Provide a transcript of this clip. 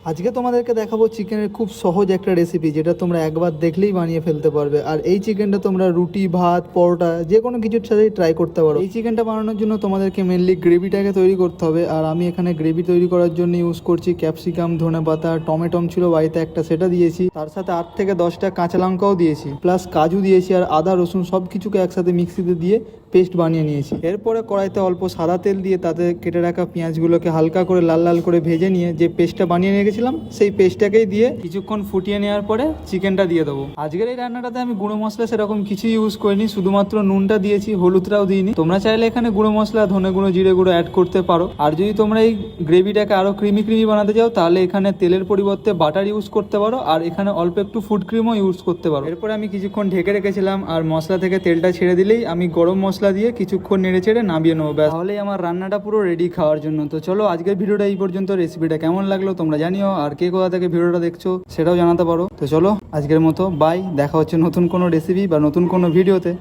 আজকে তোমাদেরকে দেখাবো চিকেনের খুব সহজ একটা রেসিপি, যেটা তোমরা একবার দেখলেই বানিয়ে ফেলতে পারবে। আর এই চিকেনটা তোমরা রুটি, ভাত, পরোটা যে কোনো কিছুর সাথেই ট্রাই করতে পারো। এই চিকেনটা বানানোর জন্য তোমাদেরকে মেনলি গ্রেভিটাকে তৈরি করতে হবে। আর আমি এখানে গ্রেভি তৈরি করার জন্য ইউজ করছি ক্যাপসিকাম, ধনেপাতা, টমেটম ছিল বাড়িতে একটা, সেটা দিয়েছি। তার সাথে 8 থেকে 10টা কাঁচা লঙ্কাও দিয়েছি, প্লাস কাজু দিয়েছি, আর আদা রসুন সব কিছুকে একসাথে মিক্সিতে দিয়ে পেস্ট বানিয়ে নিয়েছি। এরপরে কড়াইতে অল্প সাদা তেল দিয়ে তাতে কেটে রাখা পেঁয়াজগুলোকে হালকা করে লাল লাল করে ভেজে নিয়ে যে পেস্টটা বানিয়ে রেখেছিলাম সেই পেস্টটাকেই দিয়ে কিছুক্ষণ ফুটিয়ে নেওয়ার পরে চিকেনটা দিয়ে দেবো। আজকের এই রান্নাটাতে আমি গুঁড়ো মশলা সেরকম কিছু ইউজ করিনি, শুধুমাত্র নুনটা দিয়েছি, হলুদটাও দিইনি। তোমরা চাইলে এখানে গুঁড়ো মশলা, ধনে গুঁড়ো, জিরে গুঁড়ো অ্যাড করতে পারো। আর যদি তোমরা এই গ্রেভিটাকে আরো ক্রিমি বানাতে চাও তাহলে এখানে তেলের পরিবর্তে বাটার ইউজ করতে পারো, আর এখানে অল্প একটু ফুড ক্রিমও ইউজ করতে পারো। এরপরে আমি কিছুক্ষণ ঢেকে রেখেছিলাম, আর মশলা থেকে তেলটা ছেড়ে দিলেই আমি গরম মশলা দিয়ে কিছুক্ষণ নেড়ে চেড়ে নামিয়ে নেবো। ব্যাস, তাহলেই আমার রান্নাটা পুরো রেডি খাওয়ার জন্য। তো চলো, আজকের ভিডিওটা এই পর্যন্ত। রেসিপিটা কেমন লাগলো তোমরা জানিও, আর কে কোথা থেকে ভিডিওটা দেখছো সেটাও জানাতে পারো। তো চলো, আজকের মতো বাই, দেখা হচ্ছে নতুন কোনো রেসিপি বা নতুন কোনো ভিডিওতে।